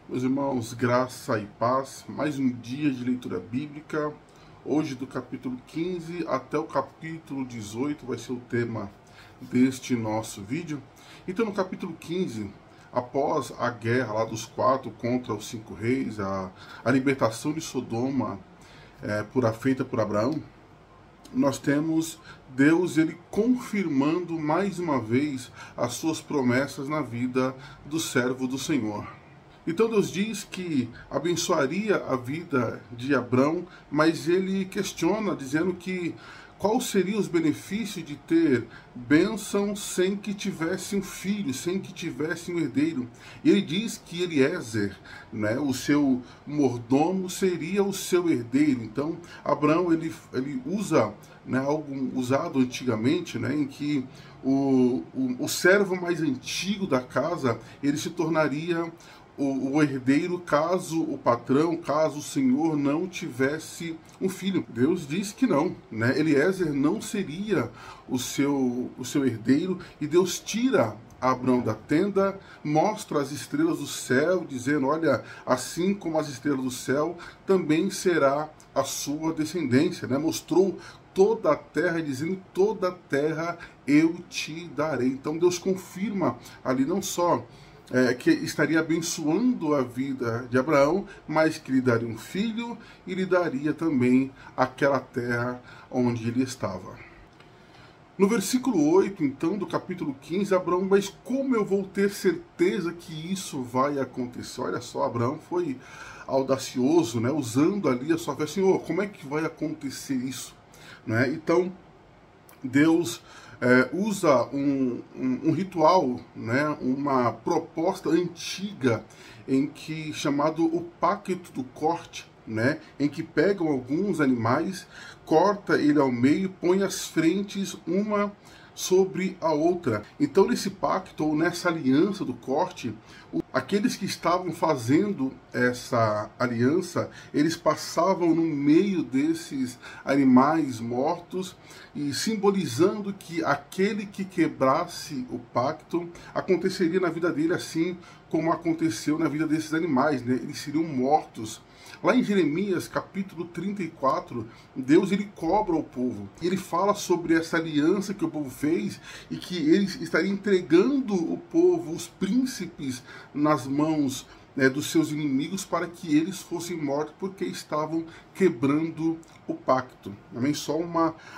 Meus irmãos, graça e paz, mais um dia de leitura bíblica. Hoje do capítulo 15 até o capítulo 18 vai ser o tema deste nosso vídeo. Então no capítulo 15, após a guerra lá dos quatro contra os cinco reis, a libertação de Sodoma feita por Abraão, nós temos Deus ele confirmando mais uma vez as suas promessas na vida do servo do Senhor. Então Deus diz que abençoaria a vida de Abrão, mas ele questiona, dizendo que qual seria os benefícios de ter bênção sem que tivesse um filho, sem que tivesse um herdeiro. E ele diz que Eliezer, o seu mordomo, seria o seu herdeiro. Então Abrão ele usa algo usado antigamente, em que o servo mais antigo da casa ele se tornaria o herdeiro caso o patrão, caso o senhor não tivesse um filho. Deus diz que não, Eliezer não seria o seu herdeiro, e Deus tira Abrão da tenda, mostra as estrelas do céu, dizendo, olha, assim como as estrelas do céu, também será a sua descendência, mostrou toda a terra, dizendo, toda a terra eu te darei. Então Deus confirma ali não só que estaria abençoando a vida de Abraão, mas que lhe daria um filho e lhe daria também aquela terra onde ele estava. No versículo 8, então, do capítulo 15, Abraão, mas como eu vou ter certeza que isso vai acontecer? Olha só, Abraão foi audacioso, usando ali a sua fé. Senhor, como é que vai acontecer isso? Então, Deus usa um ritual, uma proposta antiga chamado o pacto do corte, em que pegam alguns animais, corta ele ao meio, põe as frentes uma sobre a outra. Então nesse pacto ou nessa aliança do corte, aqueles que estavam fazendo essa aliança, eles passavam no meio desses animais mortos, e simbolizando que aquele que quebrasse o pacto, aconteceria na vida dele assim como aconteceu na vida desses animais, eles seriam mortos. Lá em Jeremias, capítulo 34, Deus ele cobra o povo. Ele fala sobre essa aliança que o povo fez e que ele estaria entregando o povo, os príncipes, nas mãos dos seus inimigos para que eles fossem mortos porque estavam quebrando o pacto. Também só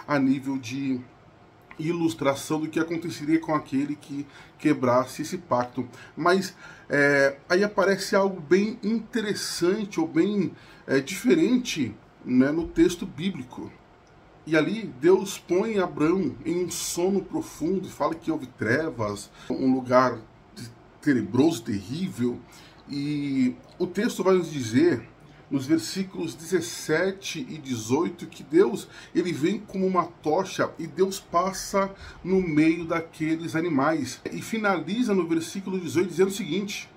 a nível de ilustração do que aconteceria com aquele que quebrasse esse pacto. Mas aí aparece algo bem interessante ou bem diferente no texto bíblico. E ali Deus põe Abrão em um sono profundo, fala que houve trevas, um lugar tenebroso, terrível. E o texto vai nos dizer, nos versículos 17 e 18, que Deus ele vem como uma tocha e Deus passa no meio daqueles animais. E finaliza no versículo 18 dizendo o seguinte: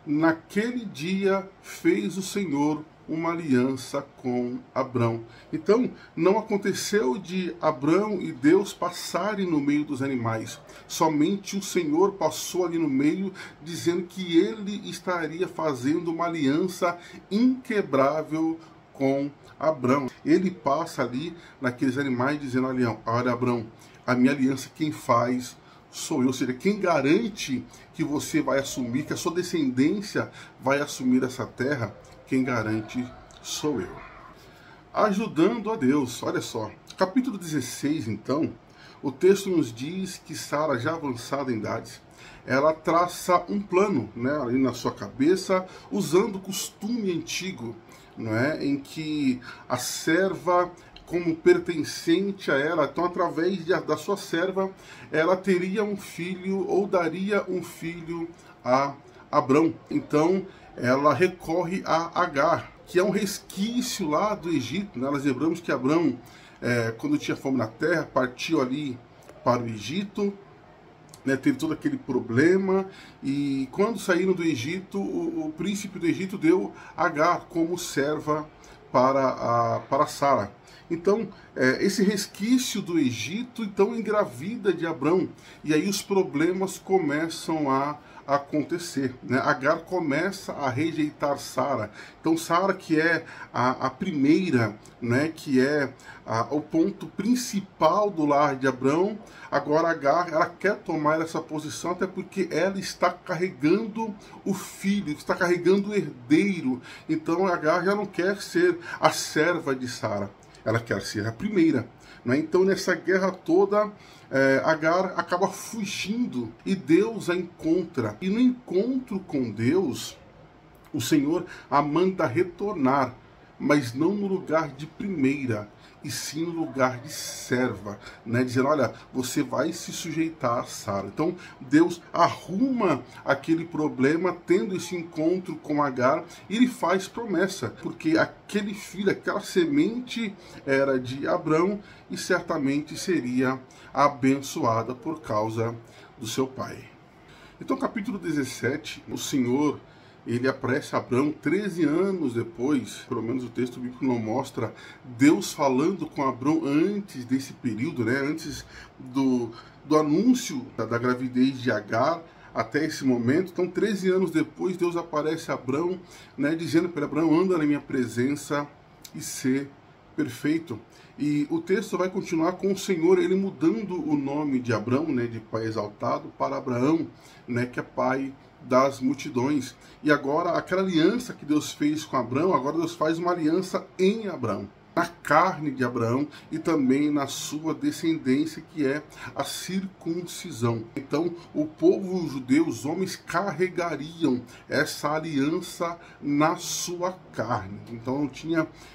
naquele dia fez o Senhor uma aliança com Abrão. Então, não aconteceu de Abrão e Deus passarem no meio dos animais. Somente o Senhor passou ali no meio, dizendo que ele estaria fazendo uma aliança inquebrável com Abrão. Ele passa ali naqueles animais, dizendo, olha Abrão, a minha aliança quem faz sou eu. Ou seja, quem garante que você vai assumir, que a sua descendência vai assumir essa terra, quem garante sou eu. Ajudando a Deus, olha só. Capítulo 16, então, o texto nos diz que Sara, já avançada em idades, ela traça um plano, ali na sua cabeça, usando o costume antigo, em que a serva, como pertencente a ela, então através da sua serva, ela teria um filho ou daria um filho a Abrão. Então ela recorre a Agar, que é um resquício lá do Egito. Nós lembramos que Abrão, quando tinha fome na terra, partiu ali para o Egito, teve todo aquele problema, e quando saíram do Egito, o príncipe do Egito deu Agar como serva para Sara. Então, esse resquício do Egito, então, engravida de Abrão. E aí os problemas começam a acontecer, né? Agar começa a rejeitar Sara. Então Sara, que é a primeira, né, que é o ponto principal do lar de Abrão, agora Agar, ela quer tomar essa posição, até porque ela está carregando o filho, está carregando o herdeiro. Então Agar já não quer ser a serva de Sara, ela quer ser a primeira, né? Então nessa guerra toda, Agar acaba fugindo e Deus a encontra. E no encontro com Deus, o Senhor a manda retornar, mas não no lugar de primeira, e sim no lugar de serva, né? Dizendo, olha, você vai se sujeitar a Sara. Então Deus arruma aquele problema, tendo esse encontro com Agar, e ele faz promessa, porque aquele filho, aquela semente era de Abrão e certamente seria abençoada por causa do seu pai. Então, capítulo 17, o Senhor, ele aparece a Abrão 13 anos depois, pelo menos o texto bíblico não mostra Deus falando com Abrão antes desse período, né? Antes do anúncio da gravidez de Agar até esse momento. Então, 13 anos depois, Deus aparece a Abrão, né, dizendo para Abrão, anda na minha presença e ser perfeito. E o texto vai continuar com o Senhor, ele mudando o nome de Abrão, né, de pai exaltado, para Abraão, né, que é pai das multidões. E agora, aquela aliança que Deus fez com Abrão, agora Deus faz uma aliança em Abrão, na carne de Abraão e também na sua descendência, que é a circuncisão. Então, o povo judeu, os homens carregariam essa aliança na sua carne. Então,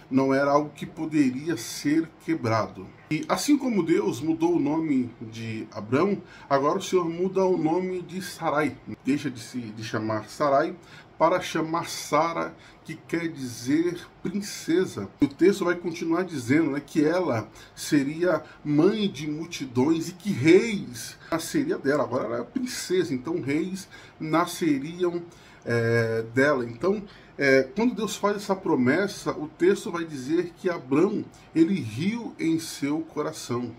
não era algo que poderia ser quebrado. E assim como Deus mudou o nome de Abrão, agora o Senhor muda o nome de Sarai. Deixa de chamar Sarai para chamar Sara, que quer dizer princesa. O texto vai continuar dizendo, né, que ela seria mãe de multidões e que reis nasceria dela. Agora ela é princesa, então reis nasceriam dela. Então, quando Deus faz essa promessa, o texto vai dizer que Abrão, ele riu em seu coração.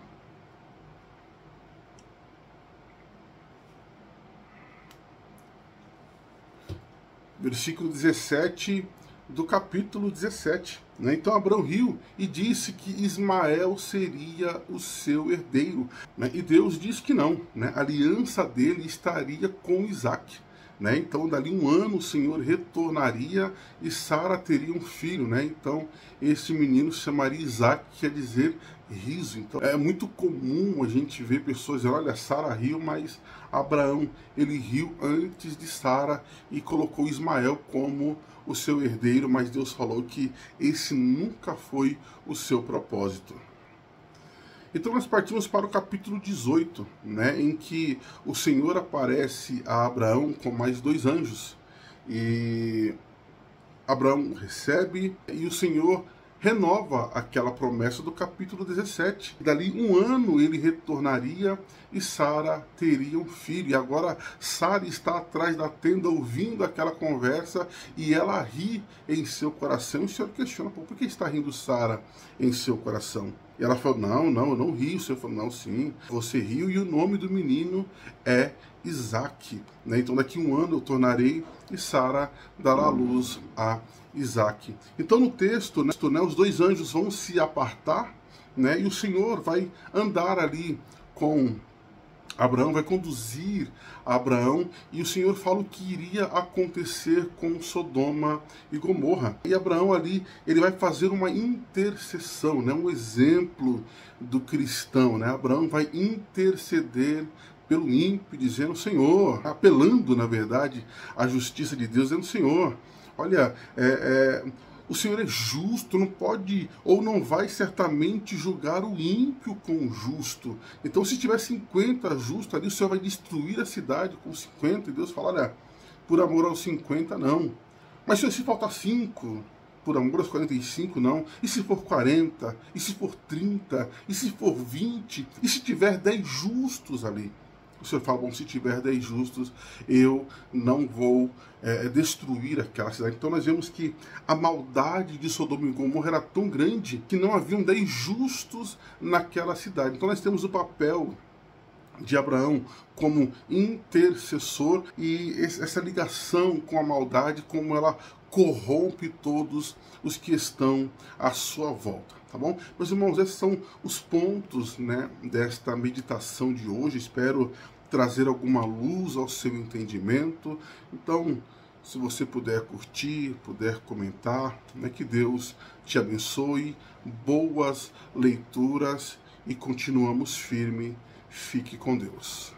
Versículo 17 do capítulo 17. Né? Então Abrão riu e disse que Ismael seria o seu herdeiro. Né? E Deus disse que não. Né? A aliança dele estaria com Isaac. Né? Então, dali um ano, o Senhor retornaria e Sara teria um filho. Né? Então, esse menino se chamaria Isaac, que quer dizer riso. Então, é muito comum a gente ver pessoas dizendo, olha, Sara riu, mas Abraão, ele riu antes de Sara e colocou Ismael como o seu herdeiro, mas Deus falou que esse nunca foi o seu propósito. Então nós partimos para o capítulo 18, né, em que o Senhor aparece a Abraão com mais 2 anjos. E Abraão recebe e o Senhor renova aquela promessa do capítulo 17. Dali um ano ele retornaria e Sara teria um filho. E agora Sara está atrás da tenda ouvindo aquela conversa e ela ri em seu coração. E o Senhor questiona, por que está rindo Sara em seu coração? E ela falou, não, eu não rio. O Senhor falou, não, sim, você riu e o nome do menino é Isaac. Né? Então daqui um ano eu tornarei e Sara dará à luz a Isaac. Então no texto, né, os 2 anjos vão se apartar, né, e o Senhor vai andar ali com Abraão, vai conduzir Abraão, e o Senhor fala o que iria acontecer com Sodoma e Gomorra. E Abraão ali, ele vai fazer uma intercessão, né, um exemplo do cristão. Né? Abraão vai interceder pelo ímpio, dizendo, Senhor, apelando, na verdade, à justiça de Deus, dizendo, Senhor, olha, o Senhor é justo, não pode ou não vai certamente julgar o ímpio com o justo. Então, se tiver 50 justos ali, o Senhor vai destruir a cidade com 50. E Deus fala, olha, por amor aos 50, não. Mas se faltar 5, por amor aos 45, não. E se for 40? E se for 30? E se for 20? E se tiver 10 justos ali? O Senhor fala, bom, se tiver 10 justos, eu não vou destruir aquela cidade. Então nós vemos que a maldade de Sodoma e Gomorra era tão grande que não haviam 10 justos naquela cidade. Então nós temos o papel de Abraão como intercessor e essa ligação com a maldade, como ela corrompe todos os que estão à sua volta, tá bom? Meus irmãos, esses são os pontos, né, desta meditação de hoje. Espero trazer alguma luz ao seu entendimento. Então, se você puder curtir, puder comentar, né, que Deus te abençoe, boas leituras e continuamos firme. Fique com Deus.